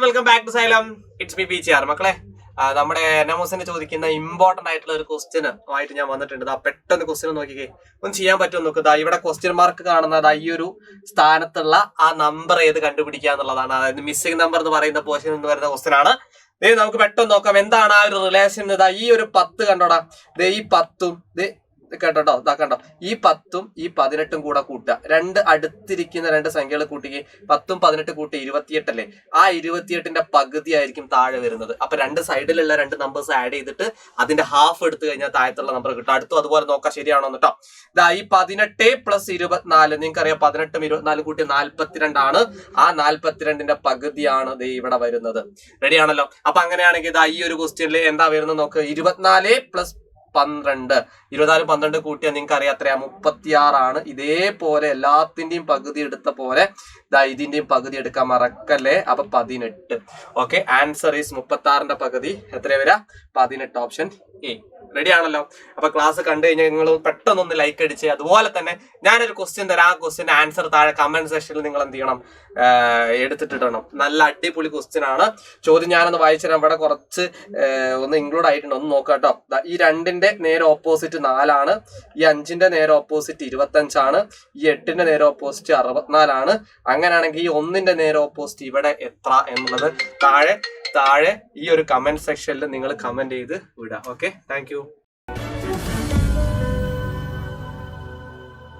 Welcome back to Xylem. It's me PCR. മക്കളെ, നമ്മുടെ എനമോസിനെ ചോദിക്കുന്ന ഇമ്പോർട്ടന്റ് ആയിട്ടുള്ള ഒരു ക്വസ്റ്റ്യൻ ആയിട്ട് ഞാൻ വന്നിട്ടുണ്ട്. പെട്ടെന്ന് ക്വസ്റ്റ്യൻ നോക്കിക്കേ, ഒന്നും ചെയ്യാൻ പറ്റുമോ നോക്കുക. ഇവിടെ ക്വസ്റ്റ്യൻ മാർക്ക് കാണുന്നത് ഈ ഒരു സ്ഥാനത്തുള്ള ആ നമ്പർ ഏത് കണ്ടുപിടിക്കുക എന്നുള്ളതാണ്. അതായത് മിസ്സിംഗ് നമ്പർ എന്ന് പറയുന്ന പോർഷൻ എന്ന് വരുന്ന ക്വസ്റ്റ്യൻ ആണ്. നമുക്ക് പെട്ടെന്ന് നോക്കാം എന്താണ് ആ ഒരു റിലേഷൻ. ഈ ഒരു 10 കണ്ടോടാ, ഈ 10ഉം കേട്ടോ, കണ്ടോ, ഈ 10ഉം ഈ 18ഉം കൂടെ കൂട്ടുക. അടുത്തിരിക്കുന്ന രണ്ട് സംഖ്യകൾ കൂട്ടിക്ക് 10ഉം 18 കൂട്ടി 28 അല്ലേ. ആ 28ന്റെ പകുതി ആയിരിക്കും താഴെ വരുന്നത്. അപ്പൊ രണ്ട് സൈഡിലുള്ള രണ്ട് നമ്പേഴ്സ് ആഡ് ചെയ്തിട്ട് അതിന്റെ ഹാഫ് എടുത്തു കഴിഞ്ഞാൽ താഴത്തുള്ള നമ്പർ കിട്ടും. അടുത്തും അതുപോലെ നോക്കാം, ശരിയാണോ കേട്ടോ. ഈ 18 + 24, നിങ്ങൾക്കറിയാം 18ഉം 24 കൂട്ടി 42 ആണ്. ആ 42ന്റെ പകുതിയാണ് ഇവിടെ വരുന്നത്. റെഡി ആണല്ലോ. അപ്പൊ അങ്ങനെയാണെങ്കിൽ ഈ ഒരു ക്വസ്റ്റ്യനിൽ എന്താ വരുന്നത് നോക്ക്. 24 + 12, 24 12 കൂട്ടിയാൽ നിങ്ങൾക്ക് അറിയാം എത്രയാ, 36 ആണ്. ഇതേപോലെ എല്ലാത്തിന്റെയും പകുതി എടുത്ത പോലെ ഇതിന്റെയും പകുതി എടുക്കാൻ മറക്കല്ലേ. അപ്പൊ 18. ഓക്കെ, ആൻസർ ഈസ് 36ന്റെ പകുതി എത്രയാ വരാ, 18. Option A. റെഡി ആണല്ലോ. അപ്പൊ ക്ലാസ് കണ്ടു കഴിഞ്ഞാൽ നിങ്ങൾ പെട്ടെന്നൊന്ന് ലൈക്ക് അടിച്ച്, അതുപോലെ തന്നെ ഞാനൊരു ക്വസ്റ്റ്യൻ തരാം. ആ ക്വസ്റ്റ്യൻ ആൻസർ താഴെ കമന്റ് സെക്ഷനിൽ നിങ്ങൾ എന്ത് ചെയ്യണം, എടുത്തിട്ടിടണം. നല്ല അടിപൊളി ക്വസ്റ്റ്യൻ ആണ്. ചോദ്യം ഞാനൊന്ന് വായിച്ചു തരാം. ഇവിടെ കുറച്ച് ഒന്ന് ഇൻക്ലൂഡ് ആയിട്ടുണ്ട്, ഒന്ന് നോക്കാം കേട്ടോ. ഈ 2ന്റെ നേരെ ഓപ്പോസിറ്റ് 4 ആണ്. ഈ 5ന്റെ നേരെ ഓപ്പോസിറ്റ് 25 ആണ്. ഈ 8ന്റെ നേരെ ഓപ്പോസിറ്റ് 64 ആണ്. അങ്ങനെയാണെങ്കിൽ ഈ 1ന്റെ നേരെ ഓപ്പോസിറ്റ് ഇവിടെ എത്ര എന്നുള്ളത് താഴെ ഈ ഒരു കമന്റ് സെക്ഷനിൽ നിങ്ങൾ കമന്റ് ചെയ്ത് വിടാം. Okay, thank you.